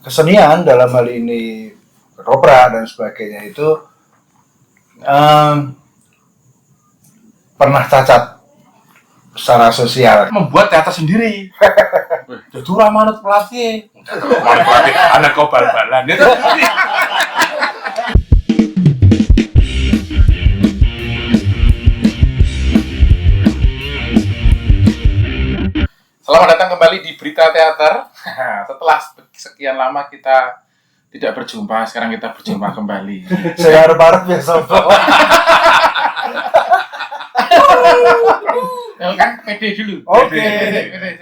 kesenian dalam hal ini ketoprak dan sebagainya itu pernah cacat secara sosial. Membuat teater sendiri. Jadi manut pelatih. Manut pelatih anak kau bal-balan. Selamat datang kembali di Berita Teater. Setelah sekian lama kita tidak berjumpa, sekarang kita berjumpa kembali. Saya harap biasa. Kan PD dulu. Oke. PD.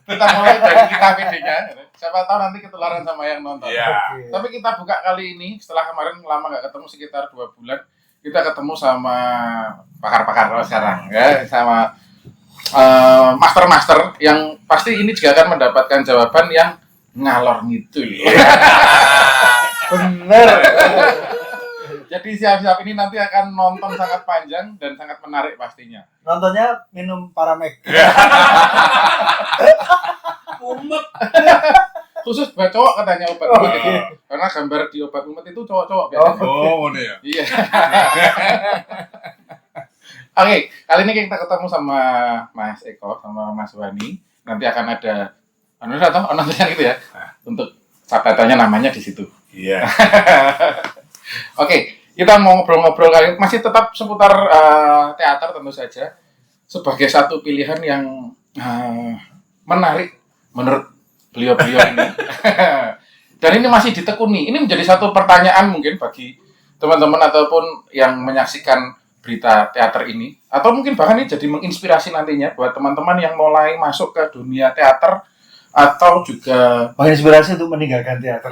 Kita mulai dari kita PD-nya. Siapa tahu nanti ketularan sama yang nonton. Okay. Tapi kita buka kali ini setelah kemarin lama nggak ketemu sekitar 2 bulan. Kita ketemu sama pakar-pakar kalau sekarang ya, sama master-master yang pasti ini juga akan mendapatkan jawaban yang ngalor ngidul. Bener. Jadi siap-siap ini nanti akan nonton sangat panjang dan sangat menarik pastinya. Nontonnya minum Paramek. Umet. Khusus buat cowok katanya obat umet itu. Karena gambar di obat umet itu cowok-cowok biasanya. Oh, ini ya. Iya. Oke, kali ini kita ketemu sama Mas Eko sama Mas Wani. Nanti akan ada nontonnya gitu ya. Untuk subtitlenya namanya di situ. Iya. Oke, kita mau ngobrol-ngobrol kali ini masih tetap seputar teater tentu saja. Sebagai satu pilihan yang menarik menurut beliau-beliau ini. Dan ini masih ditekuni. Ini menjadi satu pertanyaan mungkin bagi teman-teman ataupun yang menyaksikan berita teater ini, atau mungkin bahkan ini jadi menginspirasi nantinya buat teman-teman yang mulai masuk ke dunia teater atau juga Menginspirasi untuk meninggalkan teater.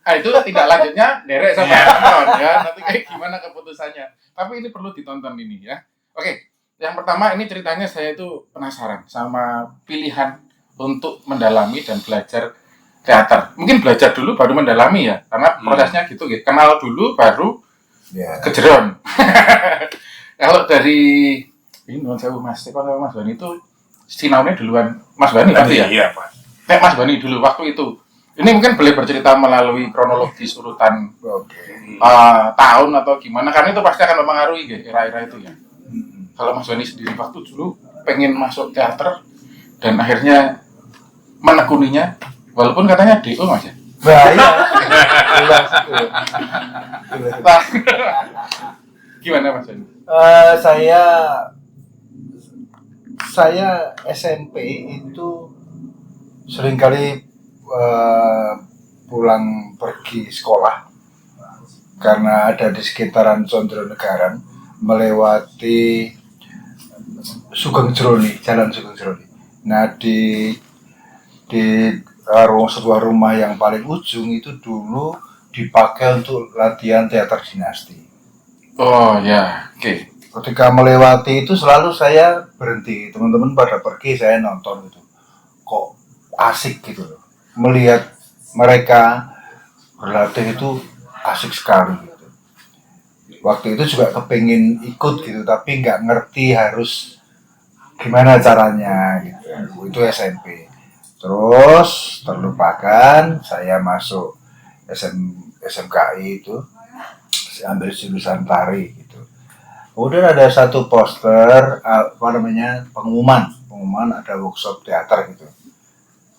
Nah, itu tidak lanjutnya derek sama nonton ya. Nanti kayak gimana keputusannya. Tapi ini perlu ditonton ini ya. Oke, yang pertama ini ceritanya saya itu penasaran sama pilihan untuk mendalami dan belajar teater. Mungkin belajar dulu baru mendalami ya. Karena prosesnya gitu. Kenal dulu baru kejeron. Kalau dari ini saya Mas Eko sama Mas Wani itu sinaunya duluan Mas Wani pasti ya? Iya, Pak. Mas Wani dulu waktu itu. Ini mungkin boleh bercerita melalui kronologis urutan tahun atau gimana, karena itu pasti akan mempengaruhi era-era itu ya. Kalau Mas Wani sendiri waktu dulu pengen masuk teater dan akhirnya menekuninya, walaupun katanya DO Mas ya. Bahaya. Gimana Mas Wani? Saya SMP itu seringkali pulang pergi sekolah karena ada di sekitaran Condronegaran, melewati Sugeng Jroni, Jalan Sugeng Jroni. Nah di sebuah rumah yang paling ujung itu dulu dipakai untuk latihan teater dinasti. Oh ya, oke. Ketika melewati itu selalu saya berhenti, teman-teman pada pergi, saya nonton gitu. Kok asik gitu loh. Melihat mereka berlatih itu asik sekali gitu. Waktu itu juga kepingin ikut gitu, tapi nggak ngerti harus gimana caranya gitu. Itu SMP. Terus terlupakan, saya masuk SMKI itu, saya ambil jurusan tari gitu. Kemudian ada satu poster, pengumuman ada workshop teater gitu.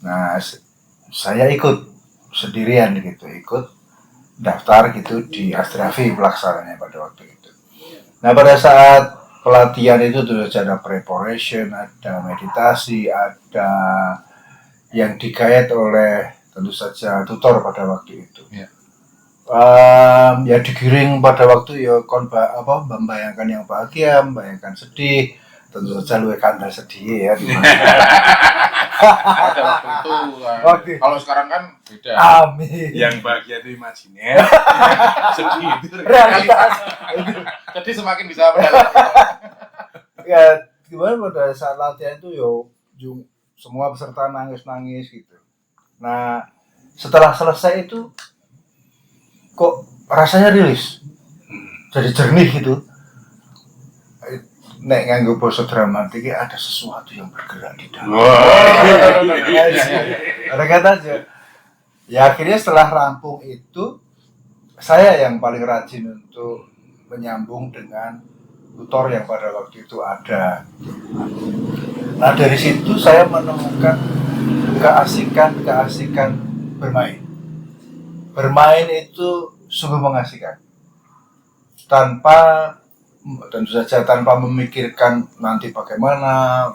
Nah, saya ikut sendirian gitu, ikut daftar gitu di Astrafi pelaksananya pada waktu itu. Nah, pada saat pelatihan itu sudah ada preparation, ada meditasi, ada yang digayat oleh tentu saja tutor pada waktu itu. Ya. Ya digiring pada waktu ya membayangkan yang bahagia, membayangkan sedih, tentu saja luwih kandha sedih ya. Pada waktu itu kalau sekarang kan beda. Amin. Yang bahagia itu imajiner, sedih itu Realitas. Jadi semakin bisa mendalam. Ya gimana pada saat latihan itu semua peserta nangis gitu. Nah setelah selesai itu kok rasanya rilis, jadi jernih gitu. Nek nganggo basa dramatik ada sesuatu yang bergerak di dalam. Ada kata aja. Ya akhirnya setelah rampung itu saya yang paling rajin untuk menyambung dengan tutor yang pada waktu itu ada. Nah dari situ saya menemukan keasikan bermain. Bermain itu sungguh mengasihkan. Tentu saja tanpa memikirkan nanti bagaimana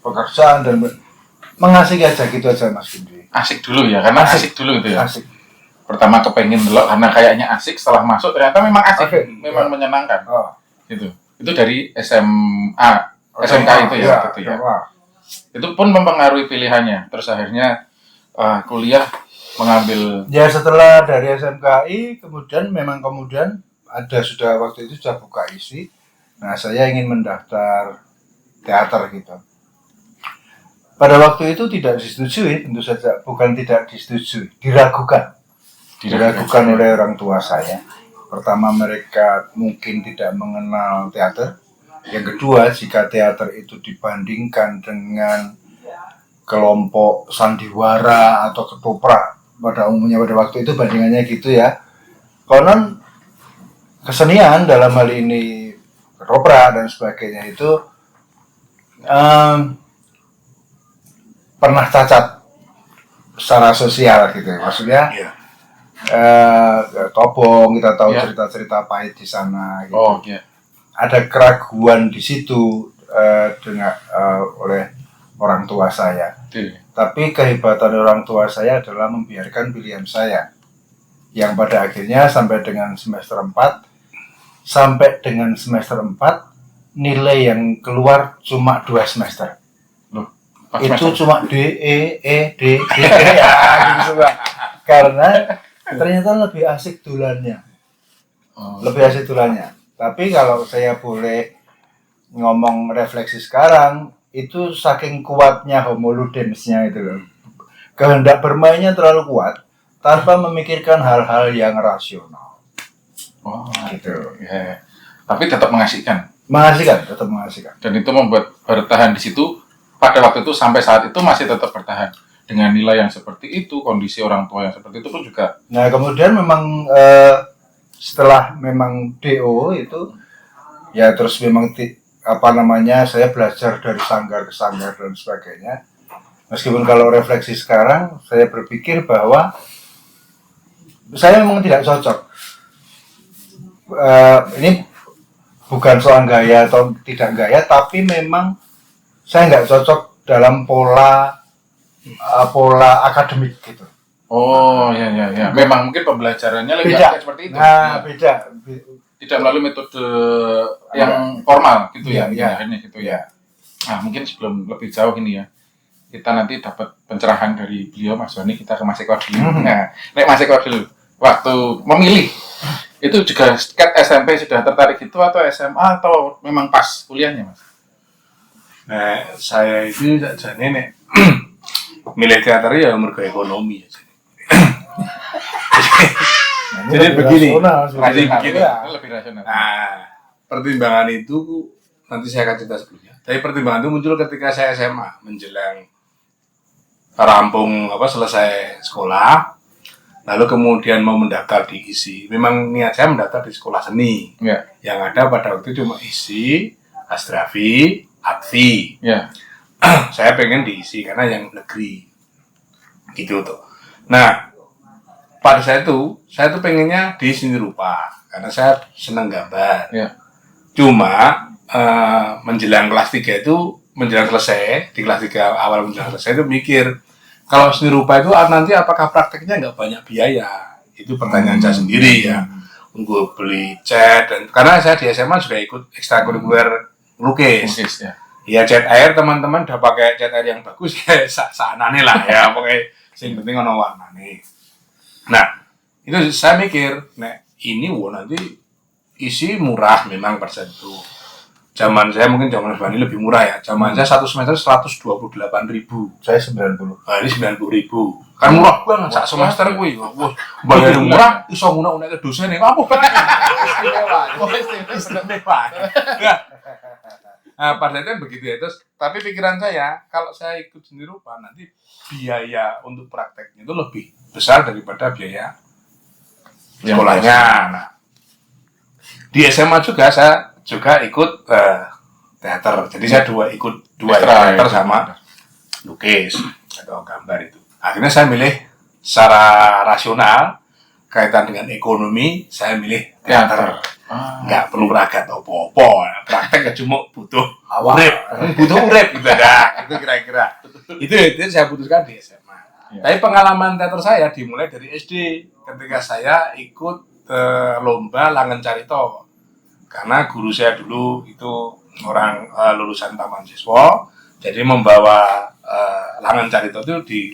pekerjaan dan mengasih aja gitu aja Mas Gundri. Asik dulu ya, karena asik dulu gitu ya. Asik. Pertama kepengen dulu karena kayaknya asik, setelah masuk ternyata memang asik, memang menyenangkan. Oh. Gitu. Itu dari SMA, SMK itu ya, gitu ya. Itu pun mempengaruhi pilihannya. Terus akhirnya kuliah mengambil. Ya setelah dari SMKI kemudian sudah waktu itu sudah buka isi. Nah saya ingin mendaftar teater gitu. Pada waktu itu tidak disetujui, tentu saja bukan tidak disetujui, diragukan oleh orang tua saya. Pertama mereka mungkin tidak mengenal teater. Yang kedua jika teater itu dibandingkan dengan kelompok sandiwara atau ketoprak pada umumnya pada waktu itu bandingannya gitu ya. Konon kesenian dalam hal ini ketoprak dan sebagainya itu pernah cacat secara sosial gitu ya. Maksudnya Tobong kita tahu cerita-cerita pahit di sana gitu. Oh, yeah. Ada keraguan di situ oleh orang tua saya. Tapi kehebatan orang tua saya adalah membiarkan pilihan saya. Yang pada akhirnya sampai dengan semester 4 nilai yang keluar cuma 2 semester. Itu cuma D, E, D ya gitu Pak. Karena ternyata lebih asik dulannya. Tapi kalau saya boleh ngomong refleksi sekarang, itu saking kuatnya homo ludensnya itu loh. Kehendak bermainnya terlalu kuat tanpa memikirkan hal-hal yang rasional. Gitu. Yeah. Tapi tetap mengasihkan. Tetap mengasihkan. Dan itu membuat bertahan di situ. Pada waktu itu sampai saat itu masih tetap bertahan dengan nilai yang seperti itu, kondisi orang tua yang seperti itu pun juga. Nah kemudian memang setelah memang DO itu ya terus memang saya belajar dari sanggar ke sanggar dan sebagainya. Meskipun kalau refleksi sekarang saya berpikir bahwa saya memang tidak cocok. Ini bukan soal gaya atau tidak gaya, tapi memang saya nggak cocok dalam pola akademik gitu. Oh ya. Memang mungkin pembelajarannya lebih seperti itu. Nah, beda. Tidak melalui metode yang formal gitu ya. Gitu ya. Nah, mungkin sebelum lebih jauh ini ya, kita nanti dapat pencerahan dari beliau Mas Doni, kita ke Mas Eko dulu. Nah, Mas Eko dulu. Waktu memilih itu juga SMP sudah tertarik itu atau SMA atau memang pas kuliahnya Mas? Nah, saya itu jane milih teater ya mergo ekonomi ya. Jadi begini, lebih rasional. Nah, pertimbangan itu nanti saya akan cerita sebelumnya. Tapi pertimbangan itu muncul ketika saya SMA menjelang selesai sekolah, lalu kemudian mau mendaftar di ISI. Memang niat saya mendaftar di sekolah seni. Yang ada pada waktu itu cuma ISI, Asdrafi, Advi. Saya pengen diisi karena yang negeri gitu tuh. Nah pada saya tuh pengennya di seni rupa karena saya senang gambar. Cuma menjelang kelas 3 itu menjelang selesai di kelas 3 awal menjelang selesai itu mikir kalau seni rupa itu nanti apakah prakteknya nggak banyak biaya, itu pertanyaan saya sendiri ya. Gue beli cat dan karena saya di SMA juga ikut ekstrakurikuler lukis. Ya cat air teman-teman udah pakai cat air yang bagus ya saanane lah ya pokoknya sing penting ono warnane. Nah itu saya mikir ini nanti isi murah memang persen itu. Zaman saya mungkin zaman Bani lebih murah ya. Zaman saya 1 semester 128.000. Saya 90. Nah ini 90.000. Kan murah banget sak semester kuwi. Bayar murah iso ngunak-unak ke dosen apa kan. Istimewa. Nah, pada itu kan begitu ya. Terus, tapi pikiran saya, kalau saya ikut seni rupa, nanti biaya untuk prakteknya itu lebih besar daripada biaya sekolahnya. Nah, di SMA juga saya juga ikut teater. Jadi saya ikut dua teater sama lukis atau gambar itu. Akhirnya saya milih secara rasional kaitan dengan ekonomi, saya milih teater. Nggak perlu ragat apa-apa, praktek cuma butuh urip gitu dah. Itu kira-kira. Itu saya putuskan di SMA. Tapi pengalaman teater saya dimulai dari SD ketika saya ikut lomba Langen Carito. Karena guru saya dulu itu orang lulusan Taman Siswa, jadi membawa Langen Carito itu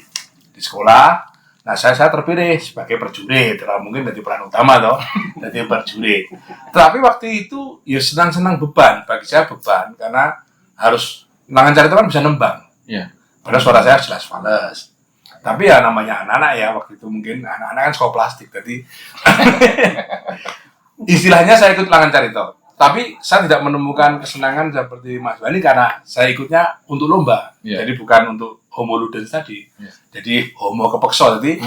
di sekolah. Nah, saya terpilih sebagai perjurit, mungkin jadi peran utama toh, jadi perjurit. Tapi waktu itu ya senang-senang beban, bagi saya beban karena harus Langen Carito kan bisa nembang. Iya. Padahal suara saya jelas fales. Tapi ya namanya anak-anak ya waktu itu mungkin anak-anak kan sekolah plastik, jadi istilahnya saya ikut Langen Carito. Tapi saya tidak menemukan kesenangan seperti Mas Bani karena saya ikutnya untuk lomba. Jadi bukan untuk homo ludens tadi. Jadi homo kepeksa jadi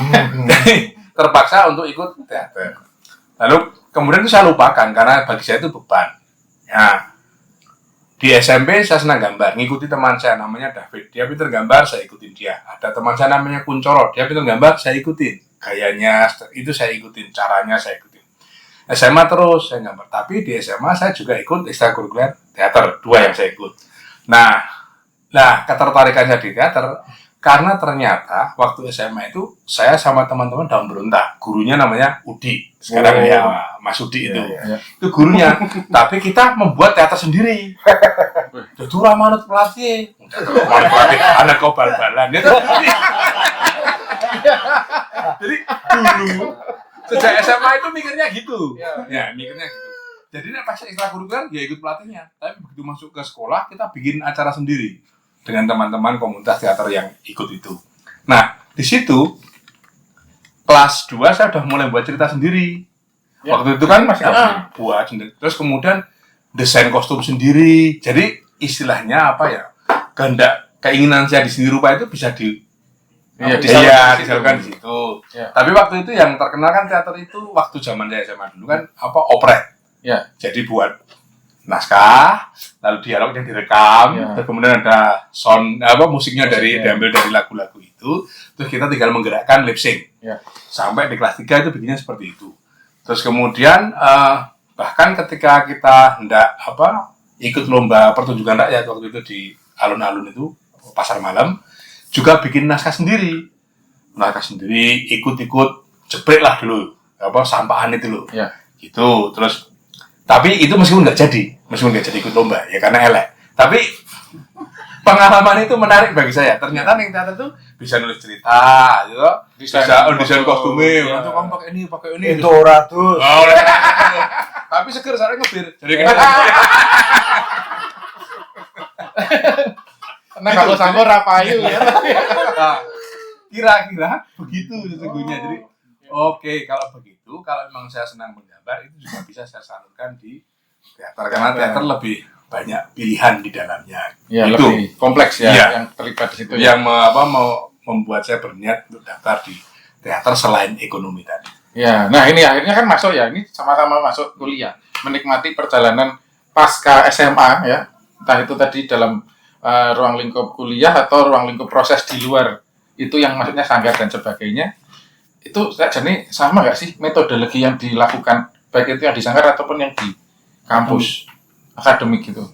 terpaksa untuk ikut teater. Lalu kemudian itu saya lupakan karena bagi saya itu beban. Ya. Di SMP saya senang gambar, ngikuti teman saya namanya David. Dia pintar gambar, saya ikutin dia. Ada teman saya namanya Kuncoro, dia pintar gambar, saya ikutin. Gayanya itu saya ikutin, caranya saya ikutin. SMA terus saya gambar, tapi di SMA saya juga ikut ekstrakurikuler teater, 2 yang saya ikut. Nah ketertarikan saya di teater karena ternyata waktu SMA itu saya sama teman-teman daun berontak. Gurunya namanya Udi, sekarang ya Mas Udi itu, itu gurunya. Tapi kita membuat teater sendiri. Jadi manut pelatih, anak kau bal-balan gitu. Jadi dulu sejak SMA itu mikirnya gitu, mikirnya gitu. Jadi pas ekstrakurikuler ya ikut pelatihnya, tapi begitu masuk ke sekolah kita bikin acara sendiri dengan teman-teman komunitas teater yang ikut itu. Nah di situ kelas 2 saya udah mulai buat cerita sendiri. Waktu itu kan masih buat sendiri. Terus kemudian desain kostum sendiri. Jadi istilahnya apa ya? Kehendak keinginan saya di seni rupa itu bisa disalurkan di situ. Tapi waktu itu yang terkenal kan teater itu waktu zaman saya SMA dulu kan operet. Jadi buat naskah, lalu dialognya direkam, terus kemudian ada sound musiknya diambil dari lagu-lagu itu, terus kita tinggal menggerakkan lip sync. Sampai di kelas 3 itu bikinnya seperti itu. Terus kemudian bahkan ketika kita hendak ikut lomba pertunjukan rakyat waktu itu di alun-alun itu pasar malam, juga bikin naskah sendiri, ikut-ikut jebrek lah dulu, sampahan itu loh, gitu. Terus, tapi itu meskipun nggak jadi ikut lomba, ya karena elek. Tapi pengalaman itu menarik bagi saya. Ternyata yang teater tuh bisa nulis cerita, gitu, bisa desain kostumnya, untuk kamu pakai ini. Itu 200. Tapi seger saya ngebir. Jadi Nah kalau sambal rapayu ya. Nah, kira-kira begitu sesungguhnya. Jadi kalau begitu, kalau memang saya senang menggambar itu juga bisa saya salurkan di teater karena teater lebih banyak pilihan di dalamnya. Ya, itu lebih kompleks yang terlibat di situ. Yang mau membuat saya berniat untuk daftar di teater selain ekonomi tadi. Ya, nah ini akhirnya kan masuk ya, ini sama-sama masuk kuliah, menikmati perjalanan pasca SMA ya, entah itu tadi dalam ruang lingkup kuliah atau ruang lingkup proses di luar itu yang maksudnya sanggar dan sebagainya. Itu jadi sama nggak sih metodologi yang dilakukan baik itu yang di sanggar ataupun yang di kampus akademik gitu?